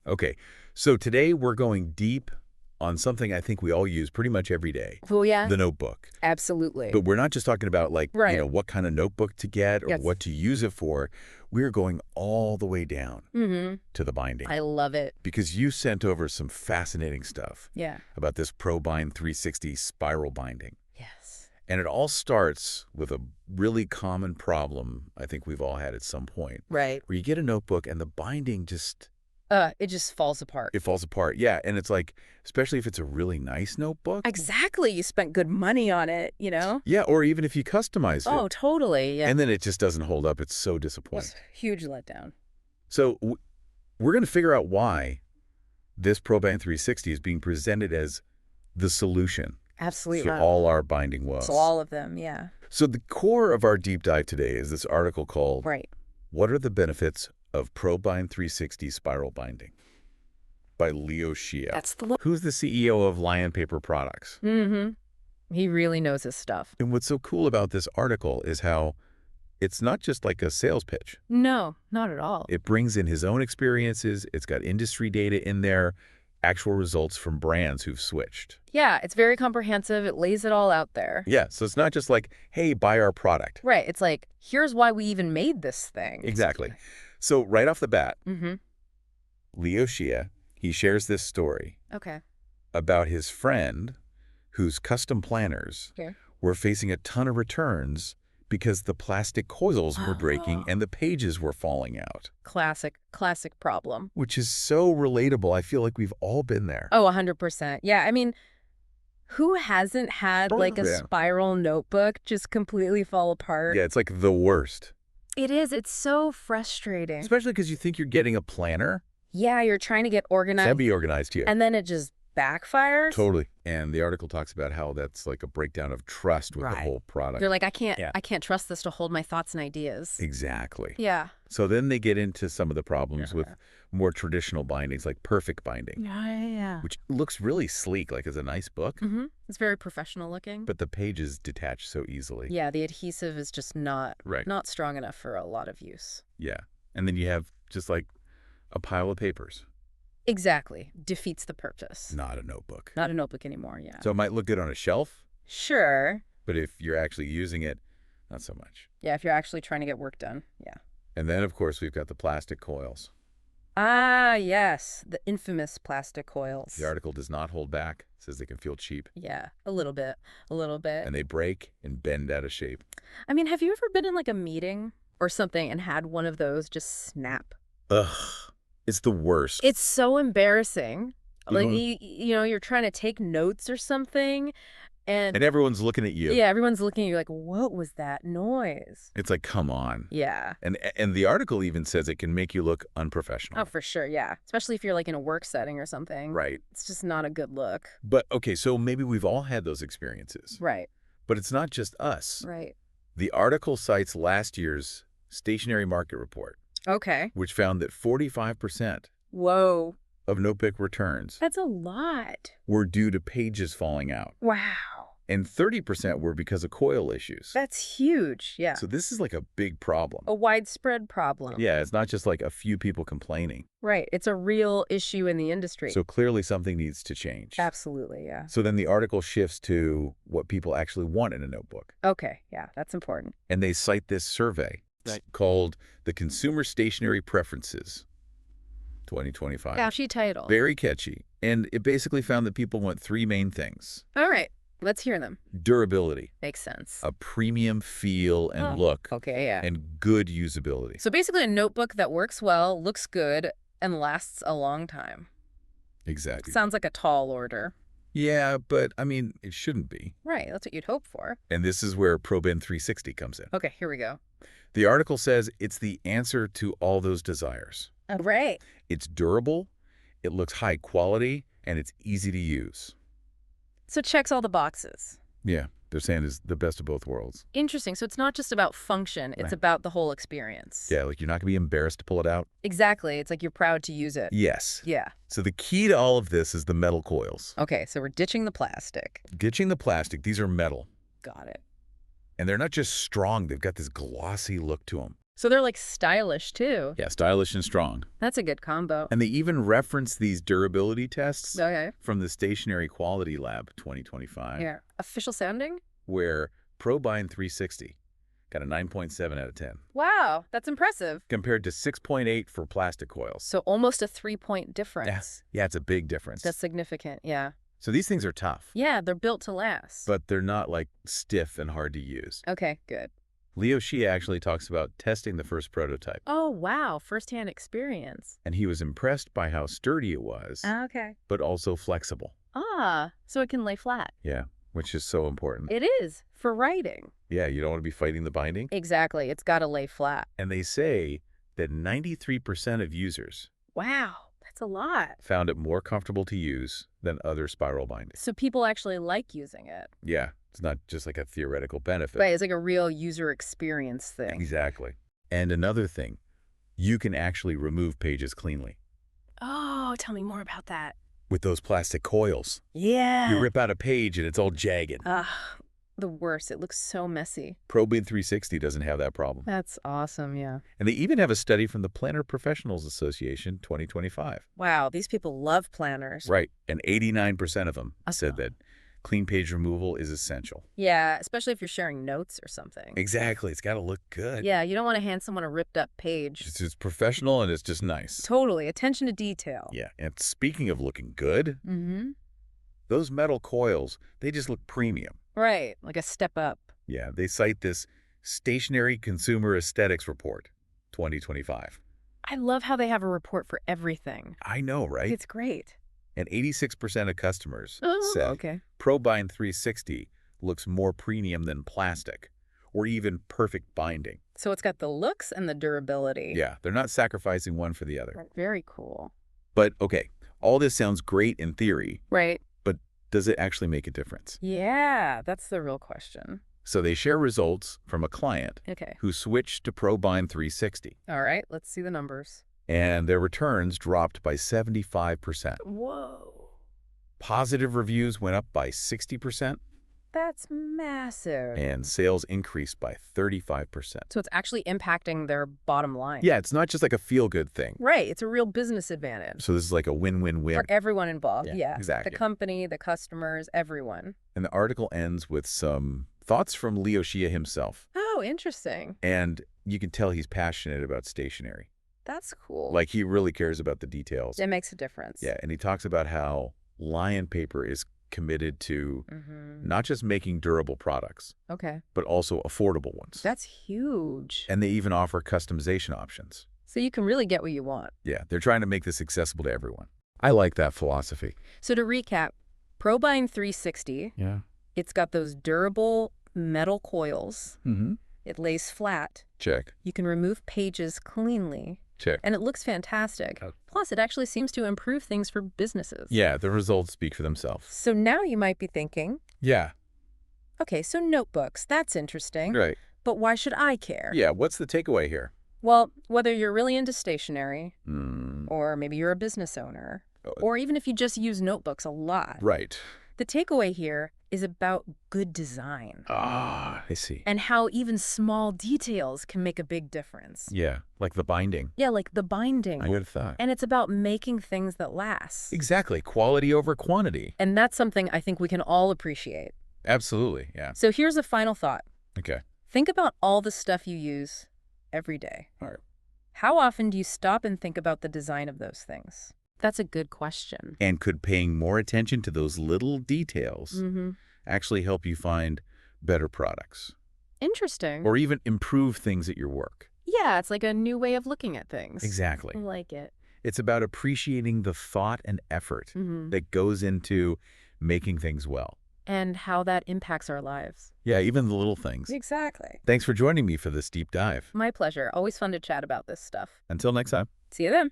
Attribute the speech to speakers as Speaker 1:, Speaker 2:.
Speaker 1: Okay, so today we're going deep on something I think we all use pretty much every day,
Speaker 2: Oh, yeah?
Speaker 1: the notebook.
Speaker 2: Absolutely.
Speaker 1: But we're not just talking about like,
Speaker 2: Right.
Speaker 1: what kind of notebook to get or
Speaker 2: Yes.
Speaker 1: what to use it for. We're going all the way down
Speaker 2: Mm-hmm.
Speaker 1: to the binding
Speaker 2: I love it.
Speaker 1: because you sent over some fascinating stuff
Speaker 2: Yeah.
Speaker 1: about this ProBind360 spiral binding.
Speaker 2: Yes.
Speaker 1: And it all starts with a really common problem I think we've all had at some point,
Speaker 2: Right.
Speaker 1: where you get a notebook and the binding just
Speaker 2: It just falls apart.
Speaker 1: it falls apart. Yeah, and it's like, especially if it's a really nice notebook.
Speaker 2: Exactly. You spent good money on it, you know?
Speaker 1: Yeah, or even if you customized
Speaker 2: Oh,
Speaker 1: it.
Speaker 2: totally. Yeah.
Speaker 1: And then it just doesn't hold up. It's so disappointing.
Speaker 2: It's huge letdown.
Speaker 1: So we're going to figure out why this ProBand 360 is being presented as the solution
Speaker 2: Absolutely.
Speaker 1: to all our binding woes.
Speaker 2: So all of them, yeah.
Speaker 1: So the core of our deep dive today is this article called
Speaker 2: Right.
Speaker 1: What Are the Benefits of ProBind 360 Spiral Binding by Leo Shia,
Speaker 2: That's the look.
Speaker 1: who's the CEO of Lion Paper Products.
Speaker 2: Mm-hmm. He really knows his stuff.
Speaker 1: And what's so cool about this article is how it's not just like a sales pitch.
Speaker 2: No, not at all.
Speaker 1: It brings in his own experiences. It's got industry data in there, actual results from brands who've switched.
Speaker 2: Yeah, it's very comprehensive. It lays it all out there.
Speaker 1: Yeah, so it's not just like, hey, buy our product.
Speaker 2: Right. It's like, here's why we even made this thing.
Speaker 1: Exactly. So right off the bat,
Speaker 2: Mm-hmm.
Speaker 1: Leo Shia, he shares this story
Speaker 2: Okay.
Speaker 1: about his friend whose custom planners
Speaker 2: Okay.
Speaker 1: were facing a ton of returns because the plastic coils were breaking and the pages were falling out,
Speaker 2: Classic problem.
Speaker 1: which is so relatable. I feel like we've all been there.
Speaker 2: Oh, 100%. Yeah, I mean, who hasn't had like a
Speaker 1: Yeah.
Speaker 2: spiral notebook just completely fall apart?
Speaker 1: Yeah, it's like the worst,
Speaker 2: It is. It's so frustrating.
Speaker 1: especially because you think you're getting a planner.
Speaker 2: Yeah, you're trying to get organized,
Speaker 1: That'd be organized here.
Speaker 2: and then it just backfires.
Speaker 1: Totally. And the article talks about how that's like a breakdown of trust with the
Speaker 2: Right.
Speaker 1: whole product.
Speaker 2: They're like, I can't
Speaker 1: Yeah.
Speaker 2: trust this to hold my thoughts and ideas.
Speaker 1: Exactly.
Speaker 2: Yeah.
Speaker 1: So then they get into some of the problems with more traditional bindings, like perfect binding,
Speaker 2: Yeah.
Speaker 1: which looks really sleek, like it's a nice book,
Speaker 2: Mm-hmm. It's very professional looking.
Speaker 1: but the pages detach so easily.
Speaker 2: Yeah, the adhesive is just not
Speaker 1: Right.
Speaker 2: not strong enough for a lot of use.
Speaker 1: Yeah. And then you have just like a pile of papers,
Speaker 2: Exactly. Defeats the purpose.
Speaker 1: not a notebook.
Speaker 2: Not a notebook anymore, yeah.
Speaker 1: So it might look good on a shelf,
Speaker 2: Sure.
Speaker 1: but if you're actually using it, not so much.
Speaker 2: Yeah, if you're actually trying to get work done. Yeah.
Speaker 1: And then, of course, we've got the plastic coils.
Speaker 2: Ah, yes. The infamous plastic coils.
Speaker 1: The article does not hold back. It says they can feel cheap.
Speaker 2: Yeah, a little bit. A little bit.
Speaker 1: And they break and bend out of shape.
Speaker 2: I mean, have you ever been in like a meeting or something and had one of those just snap?
Speaker 1: Ugh. It's the worst.
Speaker 2: It's so embarrassing. Like,
Speaker 1: Mhm.
Speaker 2: you're trying to take notes or something, and
Speaker 1: And everyone's looking at you.
Speaker 2: yeah, everyone's looking at you like, what was that noise?
Speaker 1: It's like, come on.
Speaker 2: Yeah.
Speaker 1: And the article even says it can make you look
Speaker 2: Oh,
Speaker 1: unprofessional.
Speaker 2: for sure, yeah. Especially if you're like in a work setting or something.
Speaker 1: Right.
Speaker 2: It's just not a good look.
Speaker 1: But, okay, so maybe we've all had those experiences.
Speaker 2: Right,
Speaker 1: But it's not just us.
Speaker 2: right.
Speaker 1: The article cites last year's stationery market report,
Speaker 2: Okay.
Speaker 1: which found that 45%
Speaker 2: Whoa.
Speaker 1: of notebook returns
Speaker 2: That's a lot.
Speaker 1: were due to pages falling out,
Speaker 2: Wow.
Speaker 1: and 30% were because of coil issues.
Speaker 2: That's huge. Yeah.
Speaker 1: So this is like a big problem.
Speaker 2: A widespread problem.
Speaker 1: Yeah, it's not just like a few people complaining.
Speaker 2: Right. It's a real issue in the industry.
Speaker 1: So clearly something needs to change.
Speaker 2: Absolutely, yeah.
Speaker 1: So then the article shifts to what people actually want in a notebook.
Speaker 2: Okay, yeah, that's important.
Speaker 1: And they cite this survey called the Consumer Stationery Preferences 2025.
Speaker 2: Catchy title.
Speaker 1: Very catchy. And it basically found that people want three main things.
Speaker 2: All right, let's hear them.
Speaker 1: Durability,
Speaker 2: Makes sense.
Speaker 1: a premium feel and
Speaker 2: Oh,
Speaker 1: look,
Speaker 2: Okay, yeah.
Speaker 1: and good usability.
Speaker 2: So basically a notebook that works well, looks good, and lasts a long time.
Speaker 1: Exactly.
Speaker 2: Sounds like a tall order.
Speaker 1: Yeah, but I mean, it shouldn't be.
Speaker 2: Right, that's what you'd hope for.
Speaker 1: And this is where ProBind360 comes in.
Speaker 2: Okay, here we go.
Speaker 1: The article says it's the answer to all those desires.
Speaker 2: All right.
Speaker 1: It's durable, it looks high quality, and it's easy to use.
Speaker 2: So it checks all the boxes.
Speaker 1: Yeah, they're saying it's the best of both worlds.
Speaker 2: Interesting. So it's not just about function, it's
Speaker 1: Right.
Speaker 2: about the whole experience.
Speaker 1: Yeah, like you're not going to be embarrassed to pull it out.
Speaker 2: Exactly. It's like you're proud to use it.
Speaker 1: Yes.
Speaker 2: Yeah.
Speaker 1: So the key to all of this is the metal coils.
Speaker 2: Okay, so we're ditching the plastic.
Speaker 1: Ditching the plastic, these are metal.
Speaker 2: Got it.
Speaker 1: And they're not just strong, they've got this glossy look to them.
Speaker 2: So they're like stylish too.
Speaker 1: Yeah, stylish and strong.
Speaker 2: That's a good combo.
Speaker 1: And they even reference these durability tests
Speaker 2: Okay.
Speaker 1: from the Stationery Quality Lab 2025,
Speaker 2: Yeah. Official sounding?
Speaker 1: where ProBind360 got a 9.7 out of 10,
Speaker 2: Wow, that's impressive.
Speaker 1: compared to 6.8 for plastic coils.
Speaker 2: So almost a 3-point difference.
Speaker 1: Yeah, it's a big difference.
Speaker 2: That's significant, yeah.
Speaker 1: So these things are tough,
Speaker 2: Yeah, they're built to last.
Speaker 1: but they're not like stiff and hard to use.
Speaker 2: Okay, good.
Speaker 1: Leo Shia actually talks about testing the first prototype,
Speaker 2: Oh, wow, firsthand experience.
Speaker 1: and he was impressed by how sturdy it was,
Speaker 2: Okay.
Speaker 1: but also flexible.
Speaker 2: Ah, so it can lay flat.
Speaker 1: Yeah, which is so important.
Speaker 2: It is, for writing.
Speaker 1: Yeah, you don't want to be fighting the binding.
Speaker 2: Exactly, it's got to lay flat.
Speaker 1: And they say that 93% of users
Speaker 2: Wow, that's a lot.
Speaker 1: found it more comfortable to use than other spiral bindings.
Speaker 2: So people actually like using it.
Speaker 1: Yeah, it's not just like a theoretical benefit.
Speaker 2: Right, it's like a real user experience thing.
Speaker 1: Exactly. And another thing, you can actually remove pages cleanly.
Speaker 2: Oh, tell me more about that.
Speaker 1: With those plastic coils,
Speaker 2: Yeah.
Speaker 1: you rip out a page and it's all jagged.
Speaker 2: The worst. It looks so messy.
Speaker 1: ProBind360 doesn't have that problem.
Speaker 2: That's awesome, yeah.
Speaker 1: And they even have a study from the Planner Professionals Association 2025.
Speaker 2: Wow, these people love planners.
Speaker 1: Right. And 89% of them
Speaker 2: Uh-huh.
Speaker 1: said that clean page removal is essential.
Speaker 2: Yeah, especially if you're sharing notes or something.
Speaker 1: Exactly. It's got to look good.
Speaker 2: Yeah, you don't want to hand someone a ripped up page.
Speaker 1: It's professional and it's just nice.
Speaker 2: Totally. Attention to detail.
Speaker 1: Yeah. And speaking of looking good,
Speaker 2: Mm-hmm.
Speaker 1: those metal coils, they just look premium.
Speaker 2: Right, like a step up.
Speaker 1: Yeah. They cite this Stationery Consumer Aesthetics Report 2025.
Speaker 2: I love how they have a report for everything.
Speaker 1: I know, right?
Speaker 2: It's great.
Speaker 1: And 86% of customers
Speaker 2: Oh,
Speaker 1: said
Speaker 2: okay.
Speaker 1: ProBind360 looks more premium than plastic or even perfect binding.
Speaker 2: So it's got the looks and the durability.
Speaker 1: Yeah, they're not sacrificing one for the other.
Speaker 2: Very cool.
Speaker 1: But okay, all this sounds great in theory,
Speaker 2: Right.
Speaker 1: but does it actually make a difference?
Speaker 2: Yeah, that's the real question.
Speaker 1: So they share results from a client
Speaker 2: Okay.
Speaker 1: who switched to ProBind360,
Speaker 2: All right, let's see the numbers.
Speaker 1: and their returns dropped by 75%.
Speaker 2: Whoa.
Speaker 1: Positive reviews went up by 60%,
Speaker 2: That's massive.
Speaker 1: and sales increased by 35%.
Speaker 2: So it's actually impacting their bottom line.
Speaker 1: Yeah, it's not just like a feel-good thing.
Speaker 2: Right. It's a real business advantage
Speaker 1: So this is like a win-win-win.
Speaker 2: for everyone involved.
Speaker 1: Yeah,
Speaker 2: Yeah.
Speaker 1: exactly.
Speaker 2: The company, the customers, everyone.
Speaker 1: And the article ends with some thoughts from Leo Shia himself.
Speaker 2: Oh, interesting.
Speaker 1: And you can tell he's passionate about stationery.
Speaker 2: That's cool.
Speaker 1: Like, he really cares about the details.
Speaker 2: It makes a difference.
Speaker 1: Yeah, and he talks about how Lion Paper is committed to
Speaker 2: Mm-hmm.
Speaker 1: not just making durable products,
Speaker 2: Okay.
Speaker 1: but also affordable ones.
Speaker 2: That's huge.
Speaker 1: And they even offer customization options.
Speaker 2: So you can really get what you want.
Speaker 1: Yeah, they're trying to make this accessible to everyone. I like that philosophy.
Speaker 2: So to recap, ProBind360,
Speaker 1: Yeah.
Speaker 2: it's got those durable metal coils.
Speaker 1: Mm-hmm.
Speaker 2: It lays flat.
Speaker 1: Check.
Speaker 2: You can remove pages cleanly.
Speaker 1: Check.
Speaker 2: And it looks fantastic. Plus, it actually seems to improve things for businesses.
Speaker 1: Yeah, the results speak for themselves.
Speaker 2: So now you might be thinking,
Speaker 1: Yeah.
Speaker 2: okay, so notebooks, that's interesting.
Speaker 1: Right.
Speaker 2: But why should I care?
Speaker 1: Yeah, what's the takeaway here?
Speaker 2: Well, whether you're really into stationery,
Speaker 1: Mm,
Speaker 2: or maybe you're a business owner,
Speaker 1: Oh.
Speaker 2: or even if you just use notebooks a lot,
Speaker 1: right.
Speaker 2: the takeaway here is about good design
Speaker 1: Ah, I see.
Speaker 2: and how even small details can make a big difference.
Speaker 1: Yeah, like the binding.
Speaker 2: Yeah, like the binding.
Speaker 1: I would have thought.
Speaker 2: And it's about making things that last.
Speaker 1: Exactly. Quality over quantity.
Speaker 2: And that's something I think we can all appreciate.
Speaker 1: Absolutely. Yeah.
Speaker 2: So here's a final thought.
Speaker 1: Okay.
Speaker 2: Think about all the stuff you use every day.
Speaker 1: All right.
Speaker 2: How often do you stop and think about the design of those things? That's a good question.
Speaker 1: And could paying more attention to those little details
Speaker 2: Mm-hmm.
Speaker 1: actually help you find better products
Speaker 2: Interesting.
Speaker 1: or even improve things at your work?
Speaker 2: Yeah, it's like a new way of looking at things.
Speaker 1: Exactly.
Speaker 2: I like it.
Speaker 1: It's about appreciating the thought and effort
Speaker 2: Mm-hmm.
Speaker 1: that goes into making things well.
Speaker 2: And how that impacts our lives.
Speaker 1: Yeah, even the little things.
Speaker 2: Exactly.
Speaker 1: Thanks for joining me for this deep dive.
Speaker 2: My pleasure. Always fun to chat about this stuff.
Speaker 1: Until next time.
Speaker 2: See you then.